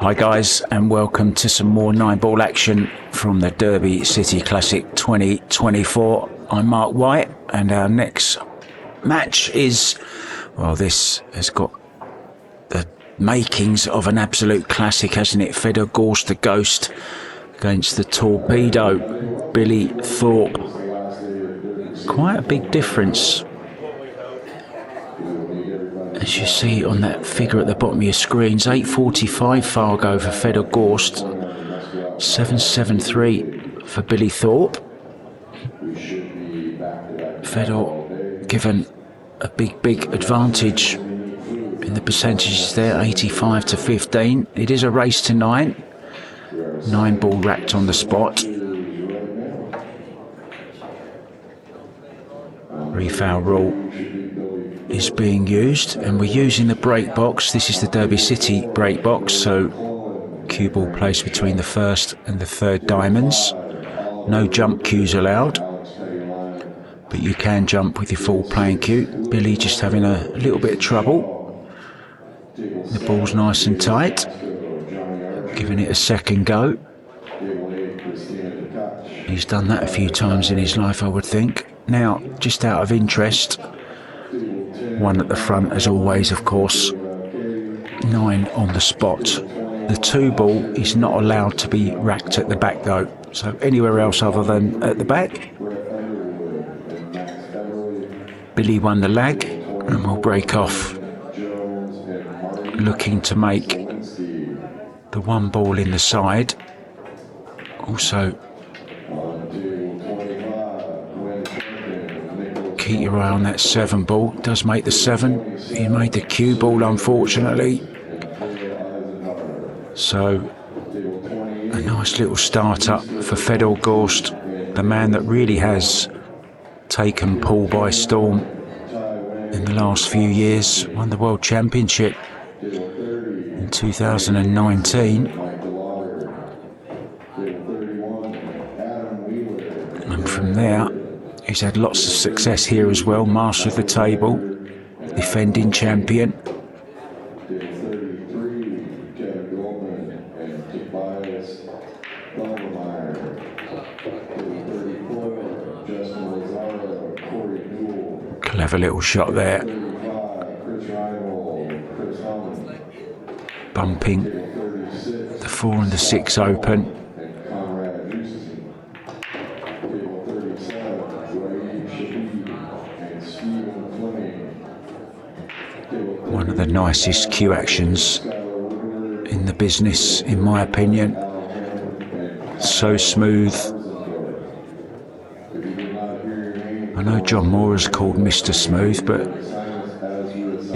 Hi guys, and welcome to some more 9-ball action from the Derby City Classic 2024. I'm Mark White, and our next match is, well, this has got the makings of an absolute classic, hasn't it? Fedor Gorst, the Ghost, against the Torpedo, Billy Thorpe. Quite a big difference, as you see on that figure at the bottom of your screens. 8.45 Fargo for Fedor Gorst, 7.73 for Billy Thorpe. Fedor given a big advantage in the percentages there, 85 to 15. It is a race to 9. 9-ball racked on the spot. Refoul rule is being used, and we're using the break box. This is the Derby City break box, so cue ball placed between the first and the third diamonds. No jump cues allowed, but you can jump with your full playing cue. Billy just having a little bit of trouble. The ball's nice and tight, giving it a second go. He's done that a few times in his life, I would think. Now, just out of interest, 1 at the front as always, of course. 9 on the spot. The 2-ball is not allowed to be racked at the back though, so anywhere else other than at the back. Billy won the lag and will break off, looking to make the 1-ball in the side. Also, keep your eye on that 7-ball. It does make the 7. He made the cue ball, unfortunately. So, a nice little start-up for Fedor Gorst, the man that really has taken Paul by storm in the last few years. Won the World Championship in 2019. And from there, he's had lots of success here as well. Master of the table, defending champion. Clever little shot there. Bumping the 4 and the 6 open. One of the nicest cue actions in the business, in my opinion. So smooth. I know John Moore is called Mr. Smooth, but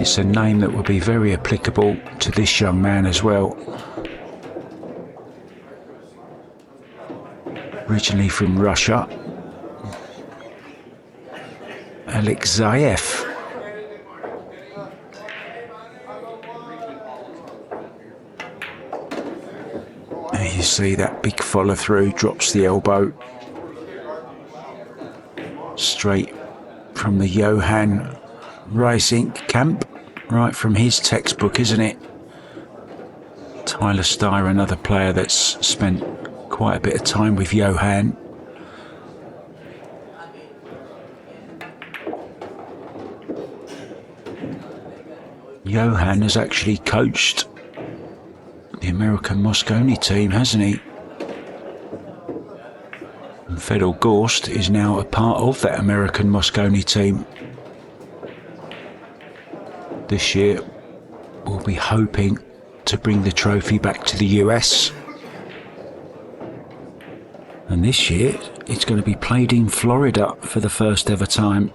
it's a name that would be very applicable to this young man as well. Originally from Russia, Alexeyev. There you see that big follow through, drops the elbow. Straight from the Johan Racing camp, right from his textbook, isn't it? Tyler Steyer, another player that's spent quite a bit of time with Johan. Johan has actually coached the American Mosconi team, hasn't he? And Fedor Gorst is now a part of that American Mosconi team. This year, we'll be hoping to bring the trophy back to the US. And this year, it's going to be played in Florida for the first ever time.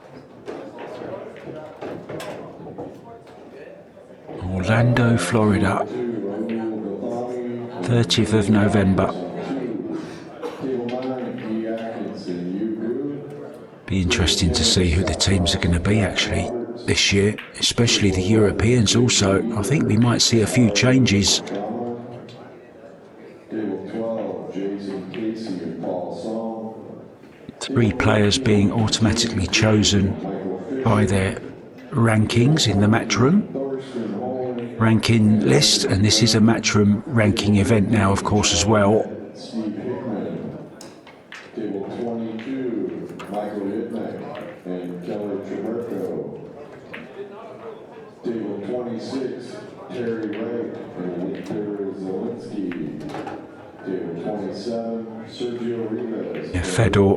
Orlando, Florida. 30th of November. Be interesting to see who the teams are going to be actually this year, especially the Europeans also. I think we might see a few changes. 3 players being automatically chosen by their rankings in the match room. ranking list, and this is a Matchroom ranking event now, of course, as well. Table 22, Michael Yidnick and Kelly Treberco. Table 26, Terry Wright and Victor Zelensky. Table 27, Sergio Rivas. Yeah, Fedor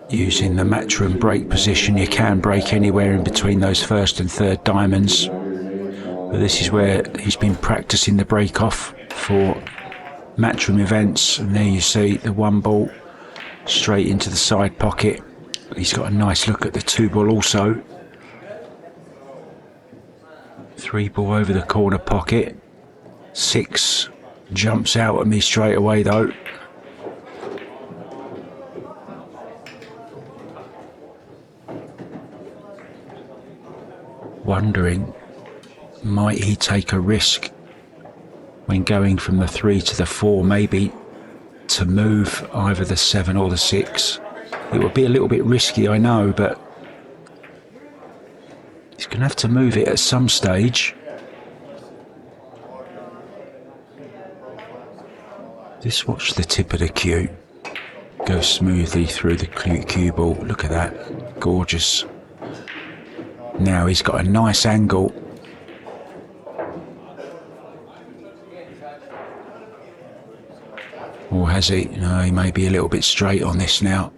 using the Matchroom break position. You can break anywhere in between those first and third diamonds. But this is where he's been practicing the break off for Matchroom events, and there you see the one ball straight into the side pocket. He's got a nice look at the two ball also. Three ball over the corner pocket. Six jumps out at me straight away though. Wondering, might he take a risk when going from the 3 to the 4, maybe to move either the 7 or the 6. It would be a little bit risky, I know, but he's going to have to move it at some stage. Just watch the tip of the cue go smoothly through the cue ball. Look at that, gorgeous. Now he's got a nice angle. Or has he? No, he may be a little bit straight on this now.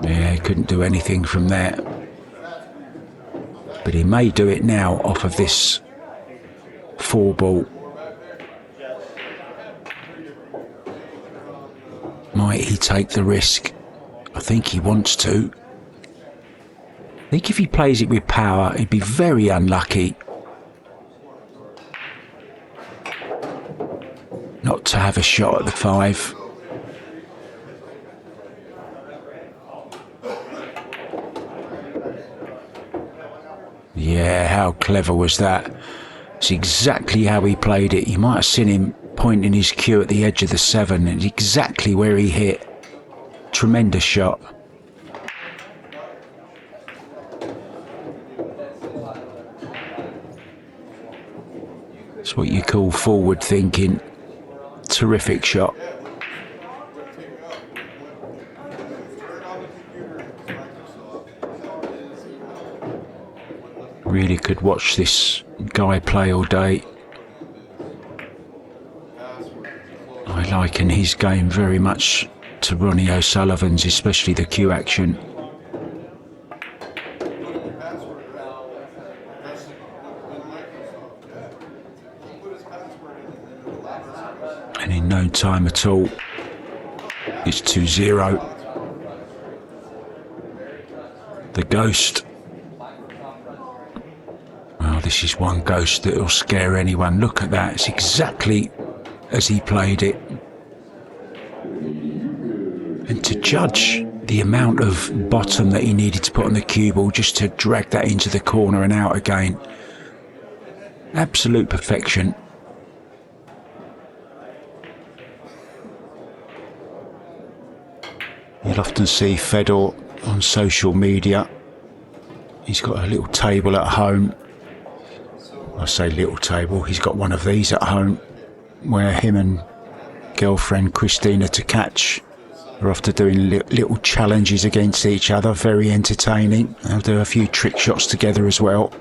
Yeah, he couldn't do anything from there. But he may do it now off of this 4 ball. Might he take the risk? I think he wants to. I think if he plays it with power, he'd be very unlucky not to have a shot at the 5. Yeah, how clever was that? It's exactly how he played it. You might have seen him pointing his cue at the edge of the 7, and exactly where he hit. Tremendous shot. It's what you call forward thinking. Terrific shot. Really could watch this guy play all day. I liken his game very much to Ronnie O'Sullivan's, especially the cue action. And in no time at all, it's 2-0. The Ghost. Well, this is one Ghost that will scare anyone. Look at that. It's exactly as he played it. And to judge the amount of bottom that he needed to put on the cue ball just to drag that into the corner and out again. Absolute perfection. You'll often see Fedor on social media. He's got a little table at home. I say little table, he's got one of these at home where him and girlfriend Christina to catch are often doing little challenges against each other. Very entertaining. They'll do a few trick shots together as well.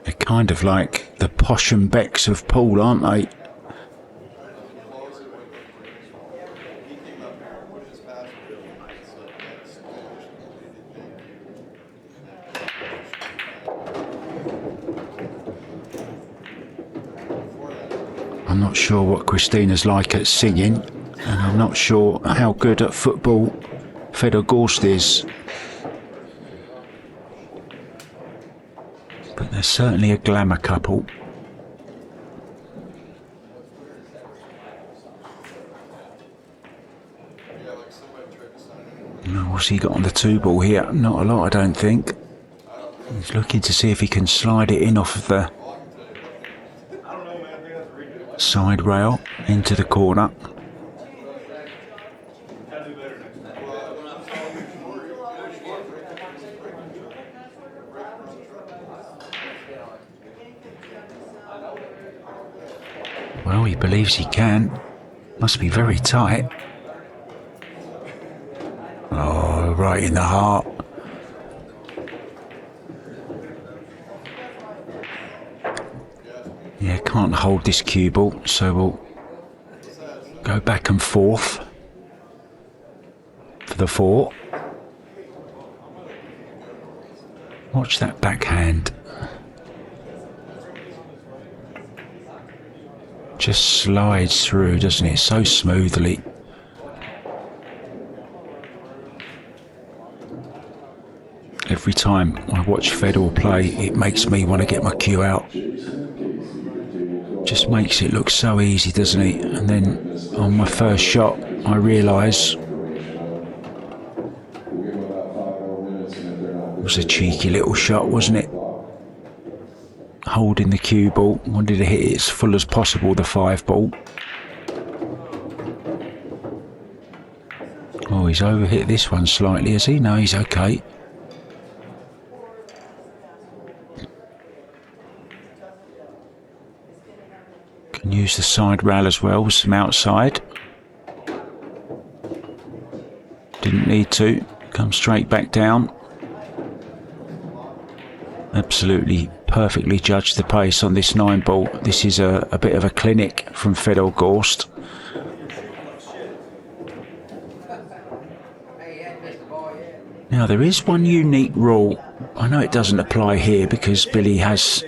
They're kind of like the Posh and Becks of pool, aren't they? I'm not sure what Christina's like at singing, and I'm not sure how good at football Fedor Gorst is. But they're certainly a glamour couple. What's he got on the 2 ball here? Not a lot, I don't think. He's looking to see if he can slide it in off of the Side rail into the corner. Well, he believes he can. Must be very tight. Oh, right in the heart. Yeah, can't hold this cue ball, so we'll go back and forth for the 4. Watch that backhand. Just slides through, doesn't it? So smoothly. Every time I watch Fedor play, it makes me want to get my cue out. Just makes it look so easy, doesn't it? And then on my first shot, I realise it was a cheeky little shot, wasn't it? Holding the cue ball, wanted to hit it as full as possible, the 5 ball. Oh, he's overhit this one slightly, has he? No, he's okay. Can use the side rail as well with some outside. Didn't need to. Come straight back down. Absolutely perfectly judged the pace on this 9 ball. This is a bit of a clinic from Fedor Gorst. Now there is one unique rule. I know it doesn't apply here because Billy has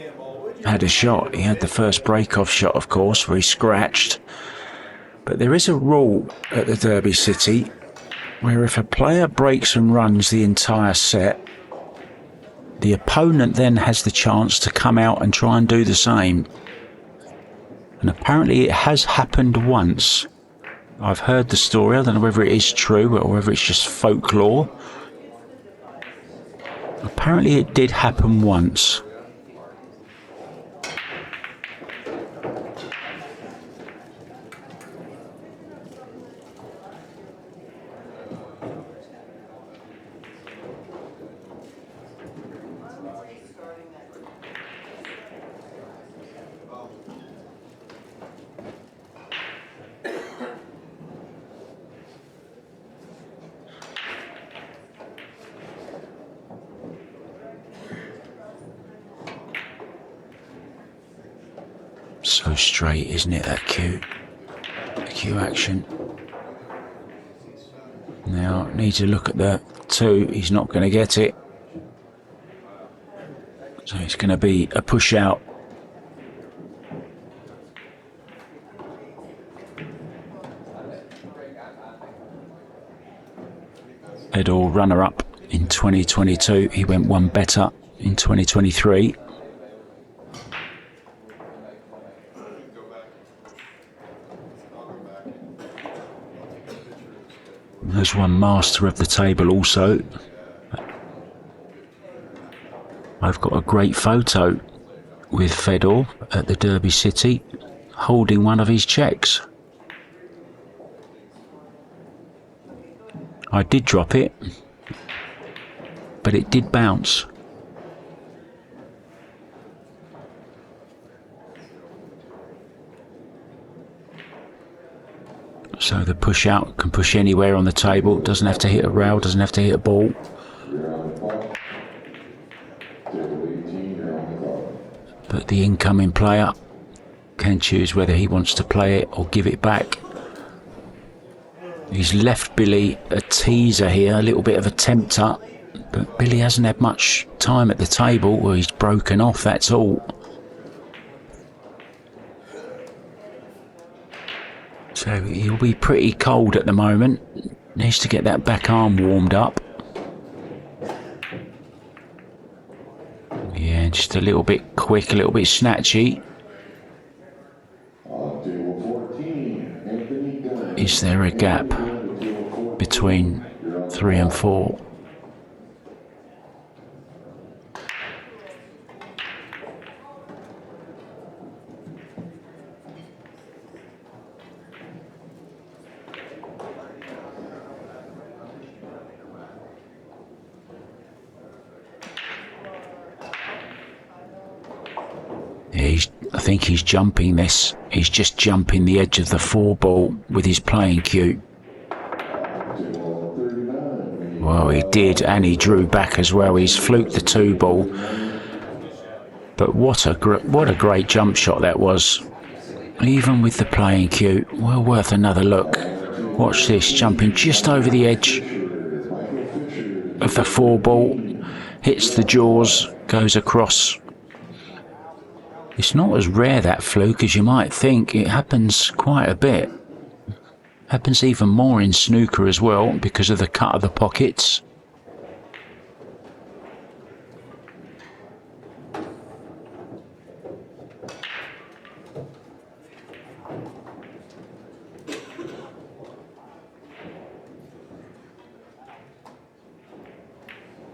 had a shot. He had the first break-off shot, of course, where he scratched. But there is a rule at the Derby City where if a player breaks and runs the entire set, the opponent then has the chance to come out and try and do the same. And apparently it has happened once. I've heard the story. I don't know whether it is true or whether it's just folklore. Apparently it did happen once. So straight, isn't it, that cue? The cue action. Now, need to look at the 2. He's not going to get it. So it's going to be a push out. Fedor runner-up in 2022. He went one better in 2023. There's one master of the table also. I've got a great photo with Fedor at the Derby City holding one of his checks. I did drop it, but it did bounce. So the push out can push anywhere on the table. Doesn't have to hit a rail, doesn't have to hit a ball. But the incoming player can choose whether he wants to play it or give it back. He's left Billy a teaser here, a little bit of a tempter. But Billy hasn't had much time at the table where he's broken off, that's all. So he'll be pretty cold at the moment. Needs to get that back arm warmed up. Yeah, just a little bit quick, a little bit snatchy. Is there a gap between 3 and 4? I think he's jumping this. He's just jumping the edge of the 4-ball with his playing cue. Well, he did, and he drew back as well. He's fluked the 2-ball. But what a great jump shot that was. Even with the playing cue, well worth another look. Watch this, jumping just over the edge of the 4-ball. Hits the jaws, goes across. It's not as rare, that fluke, as you might think. It happens quite a bit. Happens even more in snooker as well because of the cut of the pockets.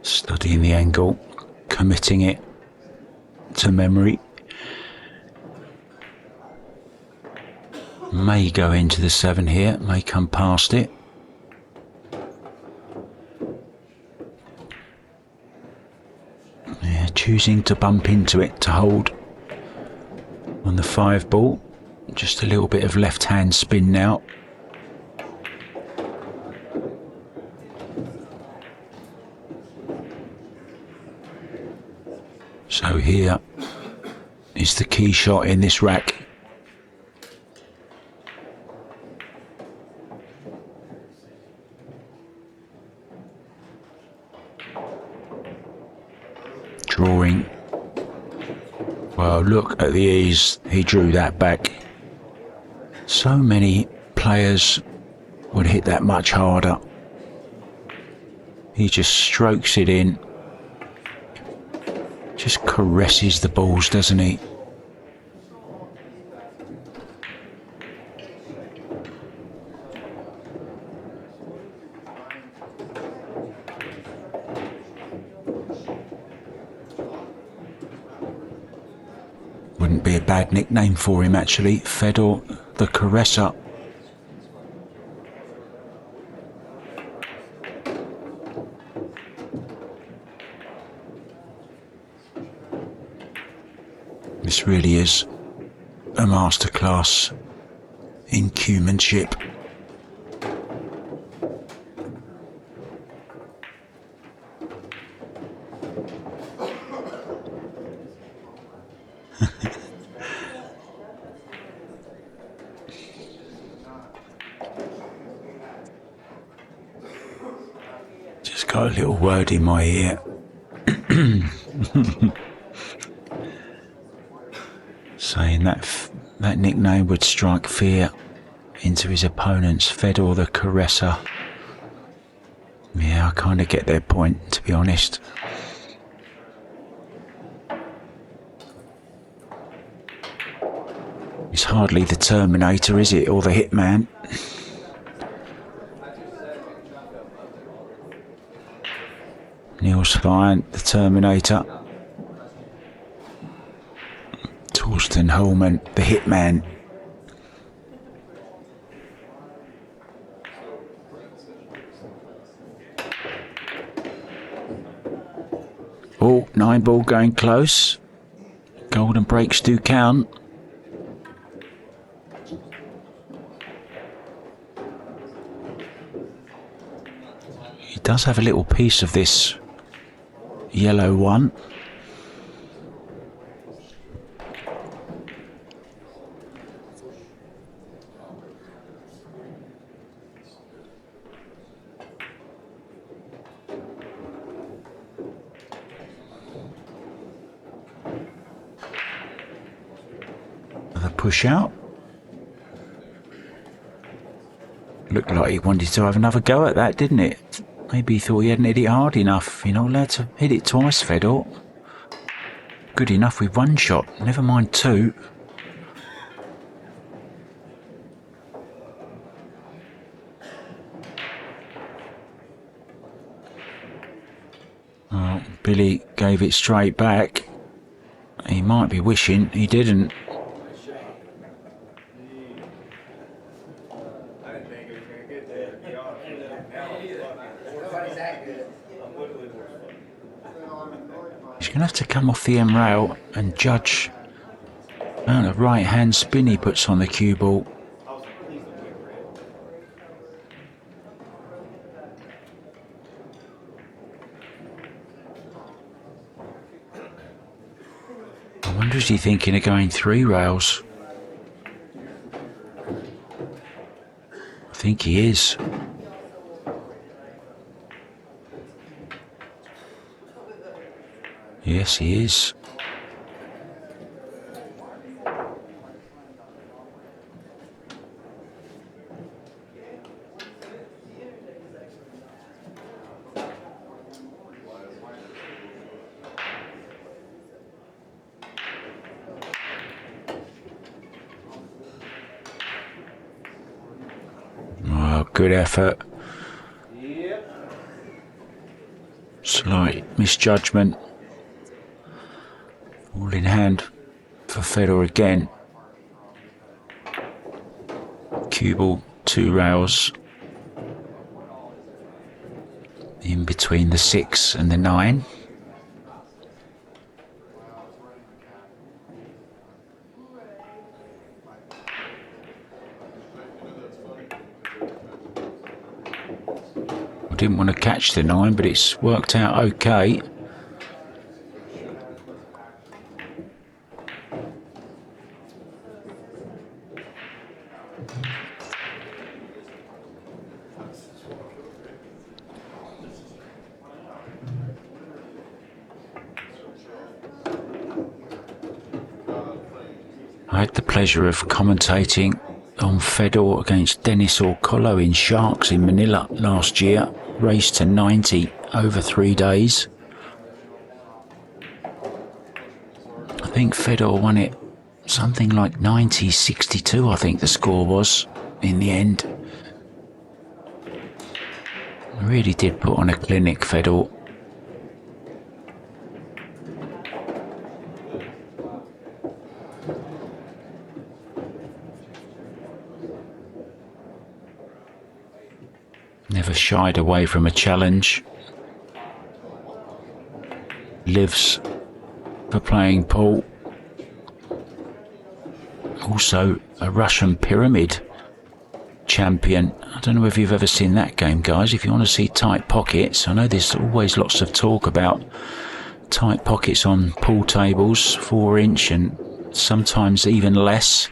Studying the angle, committing it to memory. May go into the 7 here, may come past it. Yeah, choosing to bump into it to hold on the 5-ball. Just a little bit of left-hand spin now. So here is the key shot in this rack. Drawing. Well, look at the ease he drew that back. So many players would hit that much harder. He just strokes it in. Just caresses the balls, doesn't he? Wouldn't be a bad nickname for him, actually. Fedor the Caresser. This really is a masterclass in cuemanship. Just got a little word in my ear. Saying that nickname would strike fear into his opponents. Fedor the Caresser. Yeah, I kind of get their point, to be honest. It's hardly the Terminator, is it? Or the Hitman. Niels Fine, the Terminator. Torsten Holman, the Hitman. Oh, 9-ball going close. Golden breaks do count. He does have a little piece of this yellow one. Another push out. Looked like he wanted to have another go at that, didn't it? Maybe he thought he hadn't hit it hard enough. You're not allowed to hit it twice, Fedor. Good enough with 1 shot, never mind 2. Well, Billy gave it straight back. He might be wishing he didn't. He's going to have to come off the M rail and judge And a right hand spin he puts on the cue ball. I wonder is he thinking of going 3 rails? I think he is. Yes, he is. Oh, good effort. Slight misjudgment. All in hand for Fedor again. Cue ball 2 rails. In between the 6 and the 9. I didn't want to catch the 9, but it's worked out okay. I had the pleasure of commentating on Fedor against Dennis Orcolo in Sharks in Manila last year. Race to 90 over 3 days. I think Fedor won it something like 90-62, I think the score was in the end. Really did put on a clinic, Fedor. Never shied away from a challenge. Lives for playing pool. Also a Russian pyramid champion. I don't know if you've ever seen that game, guys. If you want to see tight pockets, I know there's always lots of talk about tight pockets on pool tables, 4-inch and sometimes even less.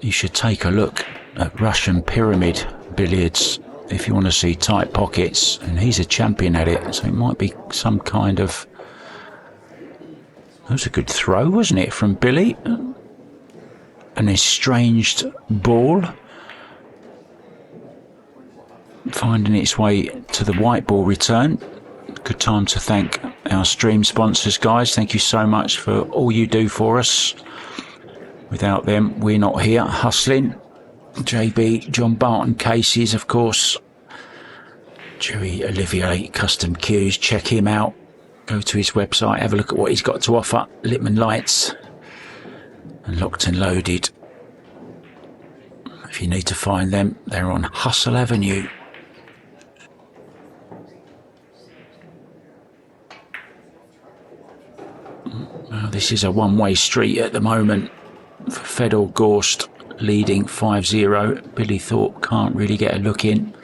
You should take a look at Russian pyramid billiards if you want to see tight pockets, and he's a champion at it, so it might be some kind of... That was a good throw, wasn't it, from Billy? An estranged ball finding its way to the white ball return. Good time to thank our stream sponsors, guys. Thank you so much for all you do for us. Without them, we're not here hustling. JB, John Barton Cases, of course. Jerry Olivier Custom Cues, check him out. Go to his website, have a look at what he's got to offer. Littman Lights and Locked and Loaded. If you need to find them, they're on Hustle Avenue. Well, this is a one-way street at the moment for Fedor Gorst, leading 5-0. Billy Thorpe can't really get a look in.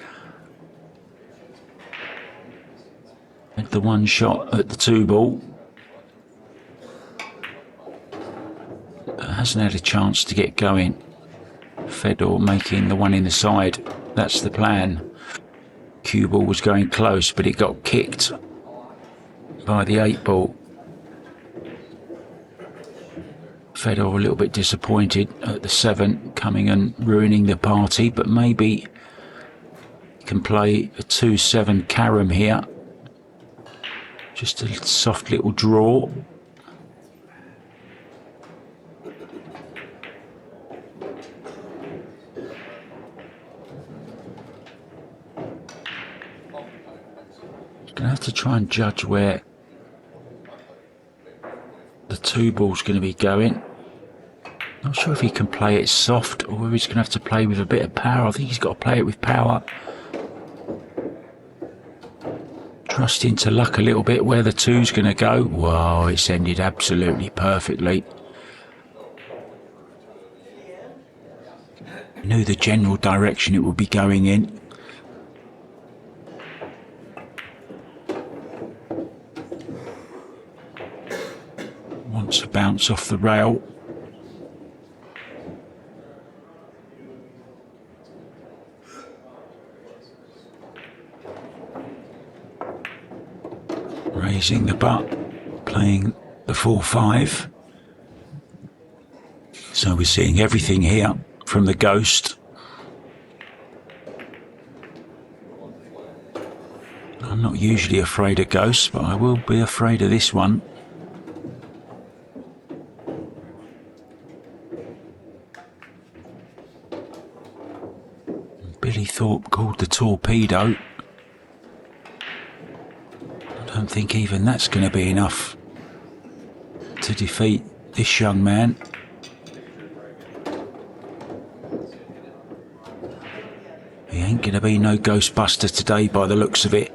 Had the one shot at the 2 ball. But hasn't had a chance to get going. Fedor making the one in the side. That's the plan. Cue ball was going close, but it got kicked by the 8 ball. Fedor a little bit disappointed at the 7 coming and ruining the party, but maybe he can play a 2-7 carom here. Just a soft little draw. Gonna have to try and judge where the 2 ball's going to be going. Not sure if he can play it soft or whether he's going to have to play with a bit of power. I think he's got to play it with power. trusting to luck a little bit where the two's going to go. Wow, it's ended absolutely perfectly. Knew the general direction it would be going in. Wants a bounce off the rail. Raising the butt, playing the 4-5. So we're seeing everything here from the Ghost. I'm not usually afraid of ghosts, but I will be afraid of this one. Billy Thorpe called the torpedo. I don't think even that's going to be enough to defeat this young man. He ain't going to be no Ghostbuster today by the looks of it.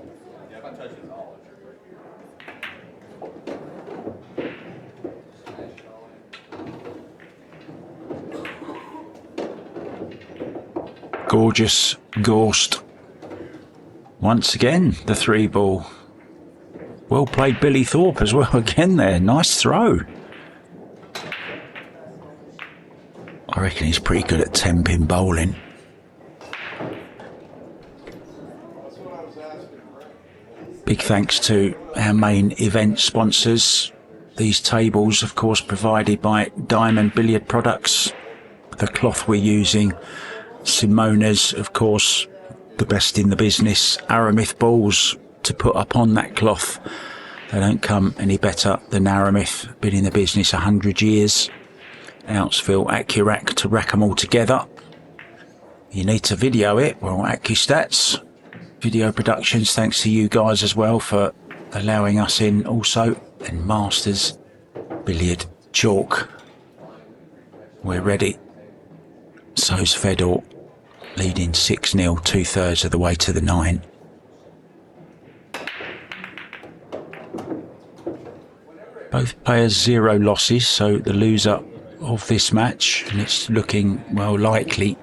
Gorgeous Gorst. Once again, the 3-ball. Well played Billy Thorpe as well again there. Nice throw. I reckon he's pretty good at 10-pin bowling. Big thanks to our main event sponsors. These tables, of course, provided by Diamond Billiard Products. The cloth we're using, Simona's, of course, the best in the business. Aramith balls to put up on that cloth. They don't come any better than Aramith. Been in the business 100 years. Outsville, Accurac to rack them all together. You need to video it. Well, AccuStats Video Productions, thanks to you guys as well for allowing us in also. And Masters Billiard Chalk. We're ready. So's Fedor, leading 6-0, 2/3 of the way to the 9. Both players 0 losses, so the loser of this match, and it's looking, well, likely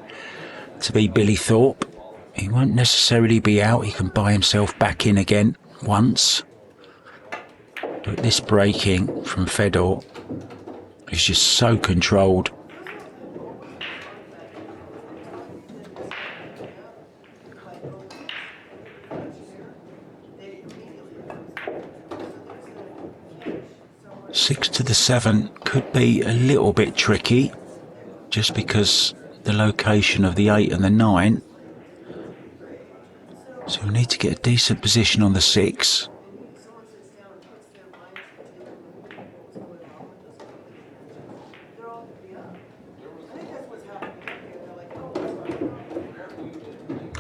to be Billy Thorpe. He won't necessarily be out. He can buy himself back in again once. But this breaking from Fedor is just so controlled. Six to the 7 could be a little bit tricky, just because the location of the 8 and the 9. So we need to get a decent position on the 6.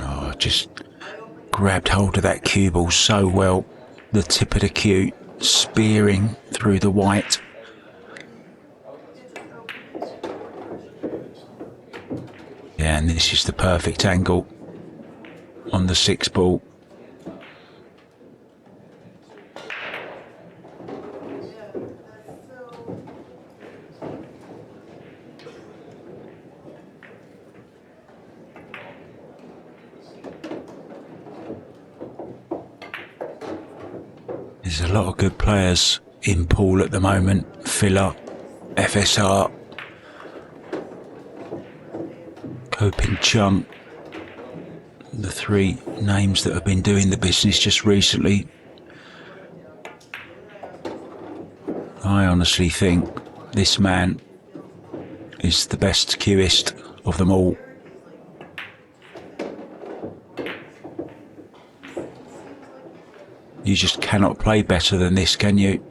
Oh, just grabbed hold of that cue ball so well. The tip of the cue spearing through the white. Yeah, and this is the perfect angle on the 6 ball. There's a lot of good players in pool at the moment. Filler, FSR, Koping Chung, the 3 names that have been doing the business just recently. I honestly think this man is the best cueist of them all. You just cannot play better than this, can you?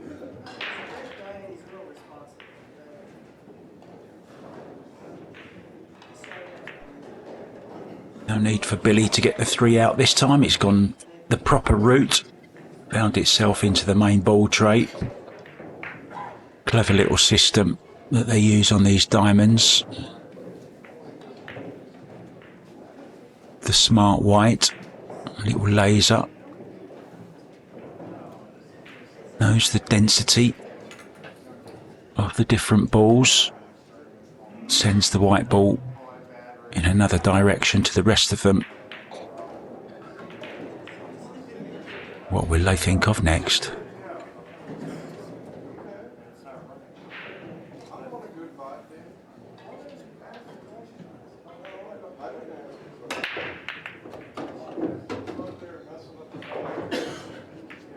No need for Billy to get the 3 out this time. It's gone the proper route. Found itself into the main ball tray. Clever little system that they use on these diamonds. The smart white, little laser. knows the density of the different balls, sends the white ball in another direction to the rest of them. What will they think of next?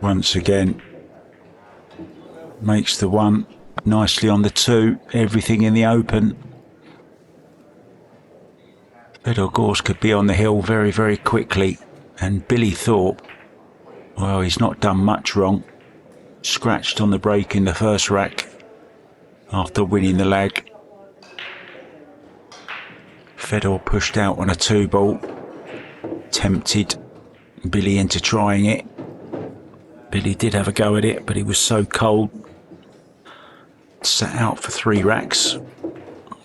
Once again, makes the one, nicely on the two, everything in the open. Fedor Gorst could be on the hill very, very quickly, and Billy Thorpe, well, he's not done much wrong. Scratched on the break in the first rack after winning the lag. Fedor pushed out on a 2-ball, tempted Billy into trying it. Billy did have a go at it, but he was so cold. Sat out for 3 racks,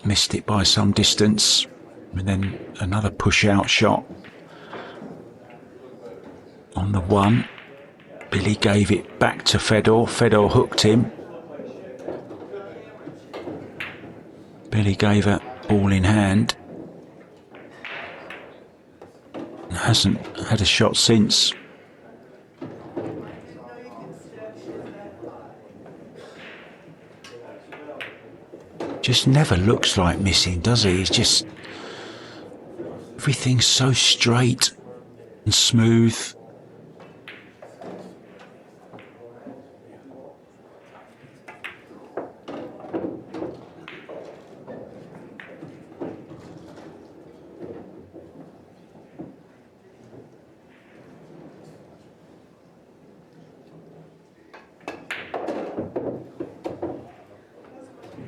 missed it by some distance, and then another push-out shot on the 1. Billy gave it back to Fedor. Fedor hooked him. Billy gave a ball in hand. Hasn't had a shot since. Just never looks like missing, does he? He's just... everything's so straight and smooth.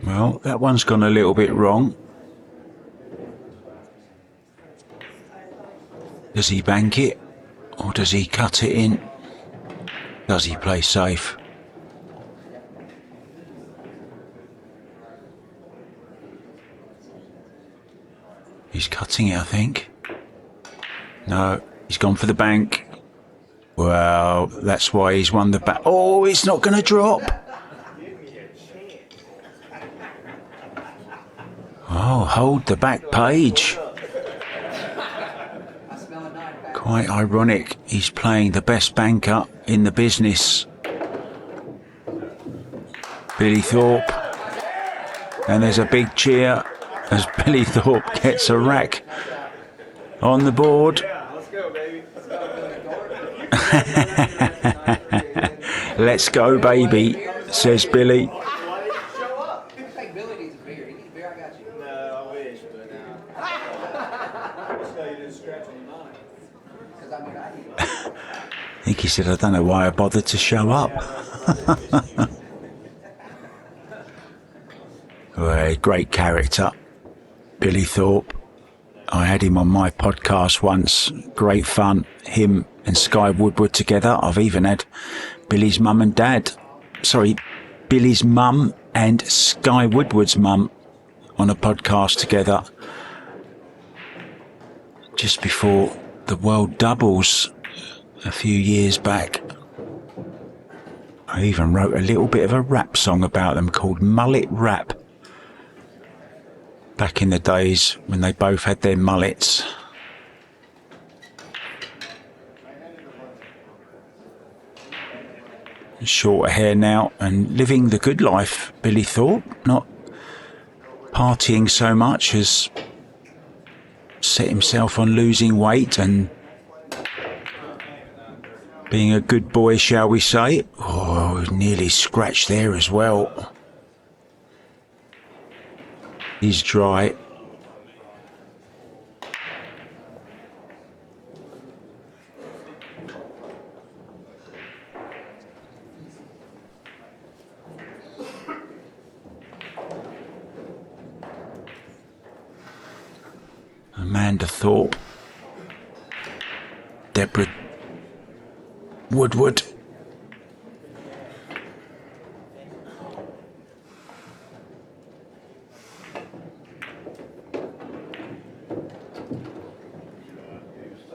Well, that one's gone a little bit wrong. Does he bank it, or does he cut it in? Does he play safe? He's cutting it, I think. No, he's gone for the bank. Well, that's why he's won the back. Oh, it's not going to drop. Oh, hold the back page. Quite ironic, he's playing the best banker in the business. Billy Thorpe. And there's a big cheer as Billy Thorpe gets a rack on the board. Let's go, baby, says Billy. I think he said, I don't know why I bothered to show up. Well, great character, Billy Thorpe. I had him on my podcast once. Great fun. Him and Sky Woodward together. I've even had Billy's mum and dad. Sorry, Billy's mum and Sky Woodward's mum on a podcast together. Just before the World Doubles a few years back. I even wrote a little bit of a rap song about them called Mullet Rap. Back in the days when they both had their mullets. Shorter hair now and living the good life, Billy Thorpe. Not partying so much, has set himself on losing weight and being a good boy, shall we say. Oh, nearly scratched there as well. He's dry. Amanda Thorpe. Deborah Woodward.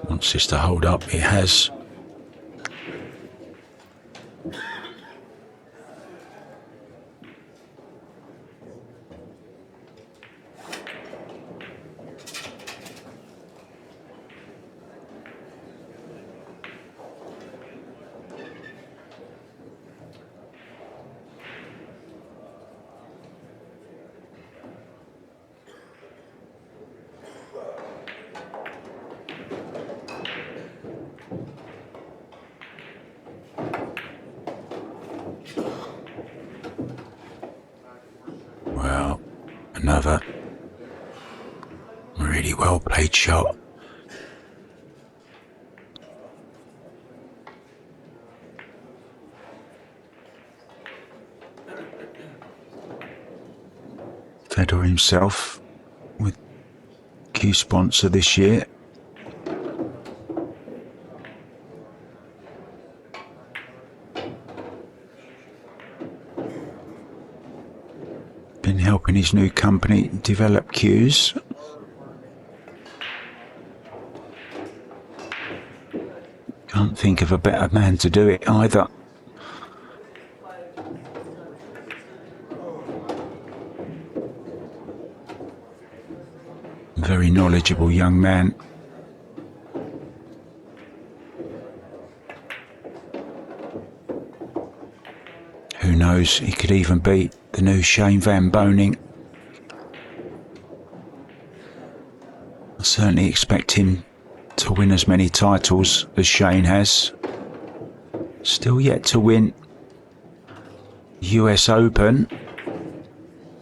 Wants this to hold up. It has. Another really well played shot. Fedor himself with Q sponsor this year. Been helping his new company develop cues. Can't think of a better man to do it either. Very knowledgeable young man. Who knows, he could even be the new Shane Van Boning. I certainly expect him to win as many titles as Shane has. Still yet to win US Open.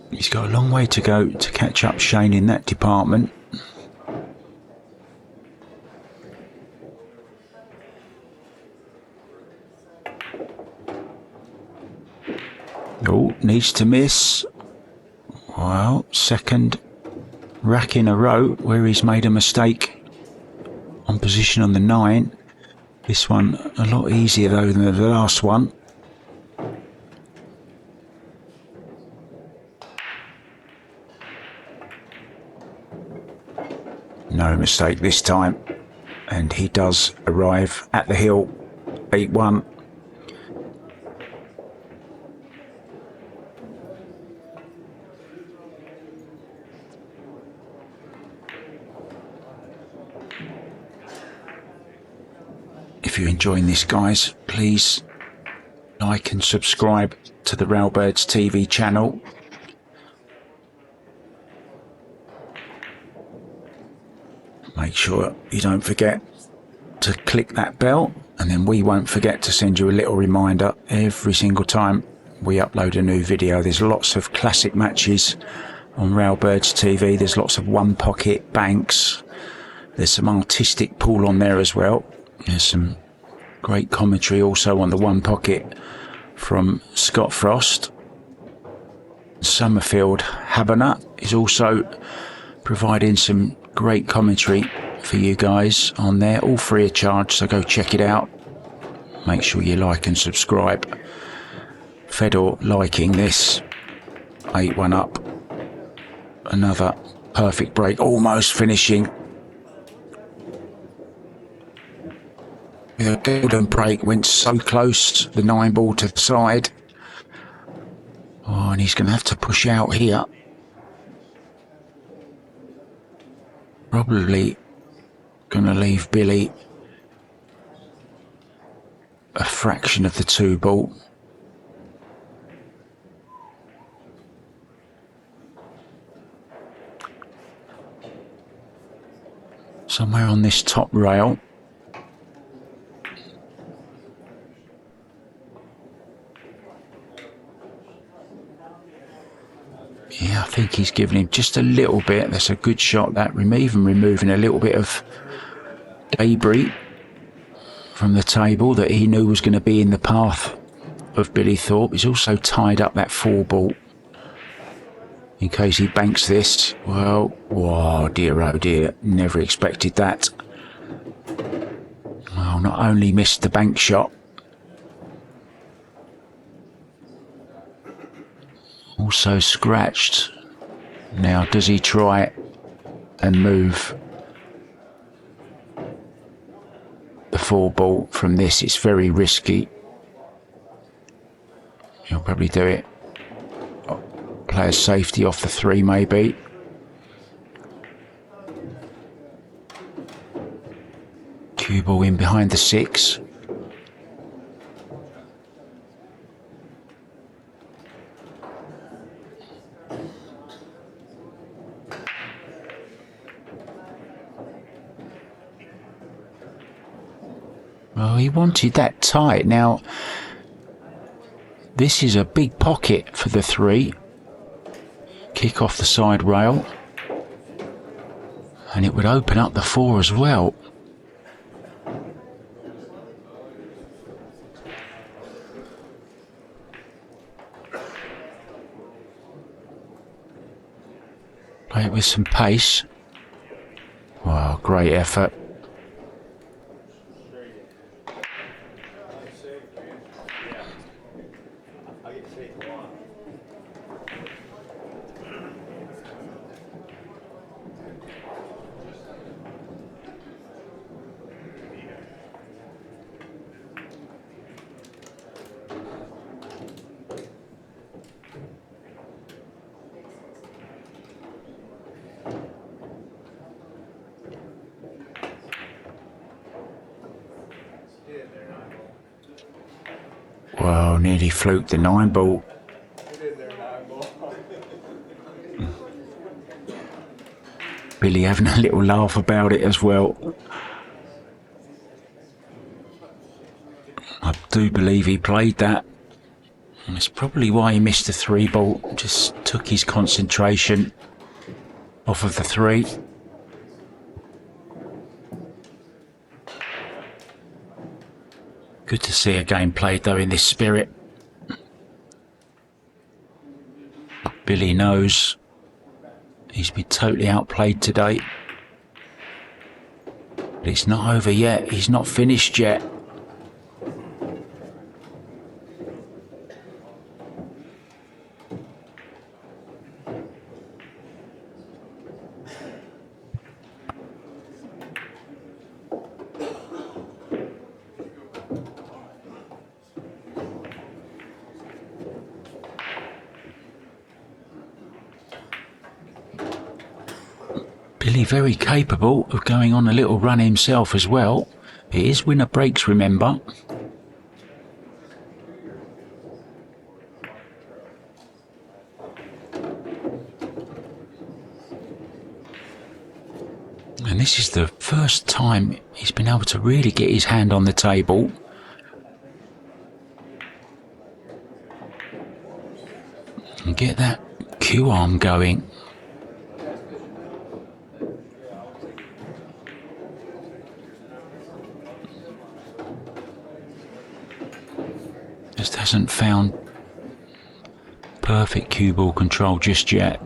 He's got a long way to go to catch up Shane in that department. Oh, needs to miss. Well, second rack in a row where he's made a mistake on position on the 9. This one a lot easier though than the last one. No mistake this time, and he does arrive at the hill. 8-1. If you're enjoying this, guys, please like and subscribe to the Railbirds TV channel. Make sure you don't forget to click that bell, and then we won't forget to send you a little reminder every single time we upload a new video. There's lots of classic matches on Railbirds TV. There's lots of one pocket banks. There's some artistic pool on there as well. There's some great commentary also on the one pocket from Scott Frost. Summerfield Habanut is also providing some great commentary for you guys on there, all free of charge, so go check it out. Make sure you like and subscribe. Fedor liking this. 8-1 up. Another perfect break, almost finishing with a golden break. Went so close, the 9 ball to the side. Oh, and he's going to have to push out here. Probably going to leave Billy a fraction of the 2 ball. Somewhere on this top rail. Yeah, I think he's given him just a little bit. That's a good shot, that. Even removing a little bit of debris from the table that he knew was going to be in the path of Billy Thorpe. He's also tied up that 4 ball in case he banks this. Well, oh dear, never expected that. Well, not only missed the bank shot, also scratched. Now, does he try and move the 4 ball from this? It's very risky. He'll probably do it. Player's safety off the 3 maybe. Cue ball in behind the 6. Well, he wanted that tight. Now, this is a big pocket for the 3. kick off the side rail. And it would open up the 4 as well. Play it with some pace. Wow, great effort. Well, nearly fluked the 9 ball. Billy having a little laugh about it as well. I do believe he played that. And it's probably why he missed the 3 ball. Just took his concentration off of the 3. Good to see a game played though in this spirit. Billy knows he's been totally outplayed today. But it's not over yet. He's not finished yet. Billy very capable of going on a little run himself as well. It is winner breaks, remember. And this is the first time he's been able to really get his hand on the table. And get that Q arm going. Just hasn't found perfect cue ball control just yet.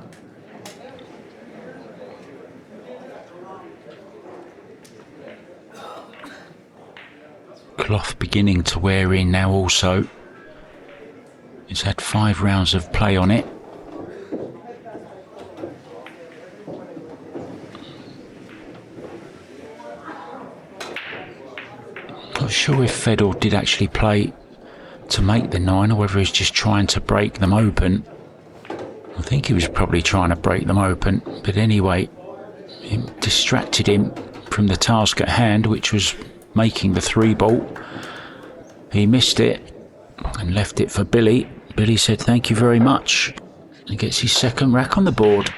Cloth beginning to wear in now also. He's had 5 rounds of play on it. Not sure if Fedor did actually play to make the 9 or whether he's just trying to break them open. I think he was probably trying to break them open, but anyway, it distracted him from the task at hand, which was making the 3 ball. He missed it and left it for Billy. Billy said thank you very much and gets his second rack on the board.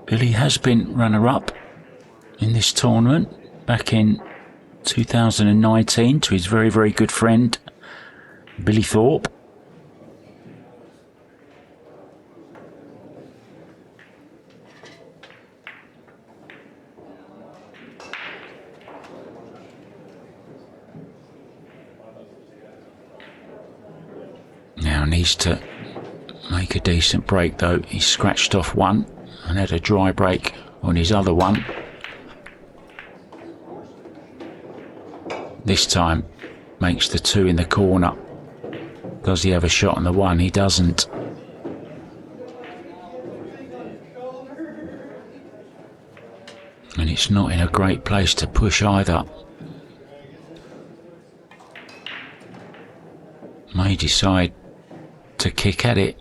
Billy has been runner-up in this tournament back in 2019 to his very, very good friend Billy Thorpe. Now needs to make a decent break though. He's scratched off 1 and had a dry break on his other one. This time makes the 2 in the corner. Does he have a shot on the 1? He doesn't. And it's not in a great place to push either. May decide to kick at it.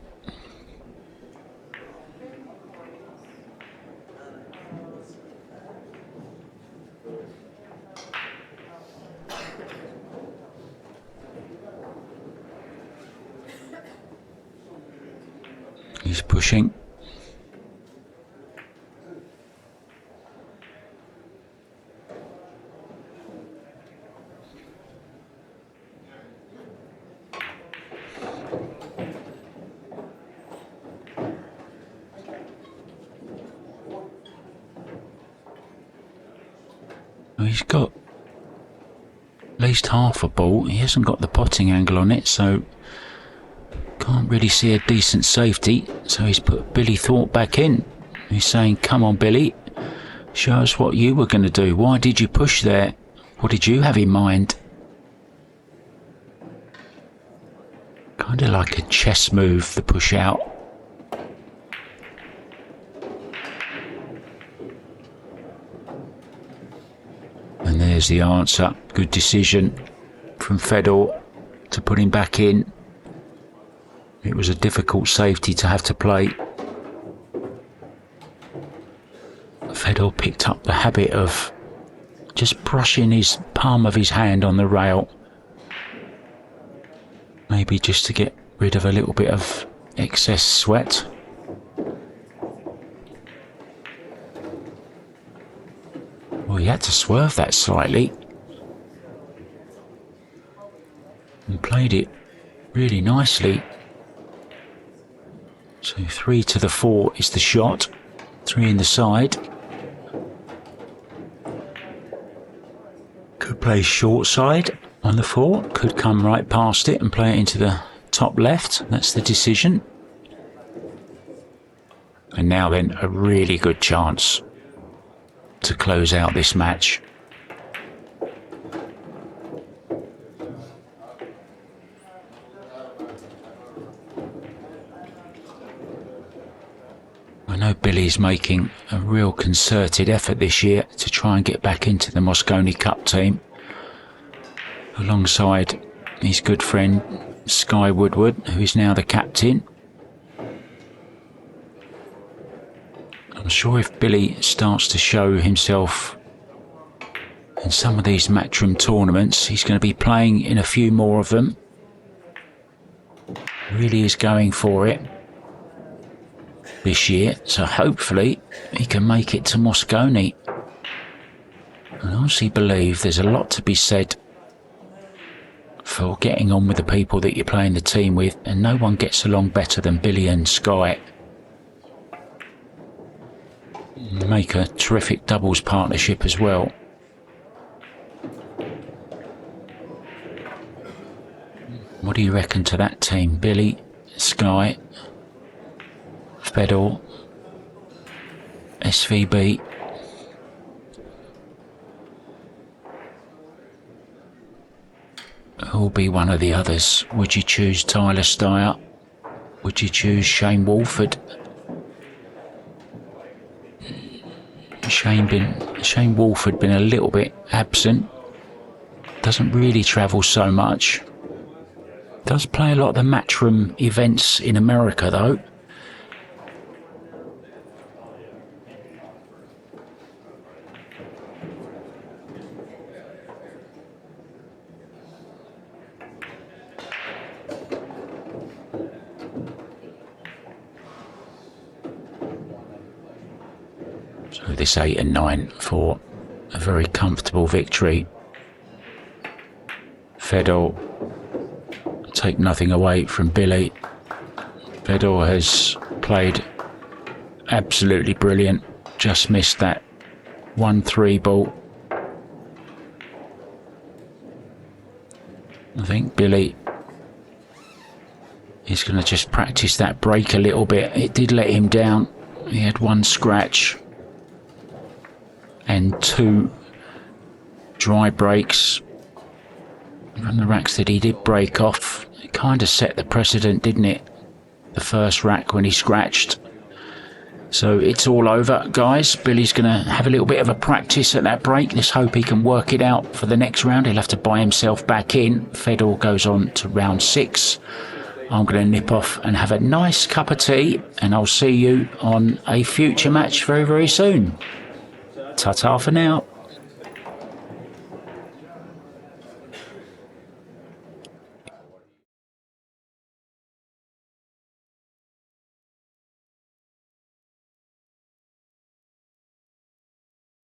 He's pushing. He's got at least half a ball. He hasn't got the potting angle on it, so can't really see a decent safety. So he's put Billy Thorpe back in. He's saying, come on Billy, show us what you were going to do. Why did you push there? What did you have in mind? Kind of like a chess move, the push out. And there's the answer. Good decision from Fedor to put him back in. It was a difficult safety to have to play. Fedor picked up the habit of just brushing his palm of his hand on the rail. Maybe just to get rid of a little bit of excess sweat. Well, he had to swerve that slightly. And played it really nicely. So 3 to the 4 is the shot. 3 in the side. Could play short side on the 4. Could come right past it and play it into the top left. That's the decision. And now then, a really good chance to close out this match. I know Billy's making a real concerted effort this year to try and get back into the Mosconi Cup team alongside his good friend Sky Woodward, who is now the captain. I'm sure if Billy starts to show himself in some of these Matchroom tournaments, he's going to be playing in a few more of them. Really is going for it this year, so hopefully he can make it to Mosconi. I honestly believe there's a lot to be said for getting on with the people that you're playing the team with, and no one gets along better than Billy and Sky. Make a terrific doubles partnership as well. What do you reckon to that team? Billy, Sky, Fedor, SVB. Who'll be one of the others? Would you choose Tyler Steyer? Would you choose Shane Walford? Shane Walford been a little bit absent. Doesn't really travel so much. Does play a lot of the Matchroom events in America though. So this 8 and 9 for a very comfortable victory. Fedor, take nothing away from Billy. Fedor has played absolutely brilliant. Just missed that 1-3 ball. I think Billy is going to just practice that break a little bit. It did let him down. He had 1 scratch and 2 dry breaks from the racks that he did break off. It kind of set the precedent, didn't it? The first rack when he scratched. So it's all over, guys. Billy's going to have a little bit of a practice at that break. Let's hope he can work it out for the next round. He'll have to buy himself back in. Fedor goes on to round 6. I'm going to nip off and have a nice cup of tea, and I'll see you on a future match very, very soon. Ta-ta for now.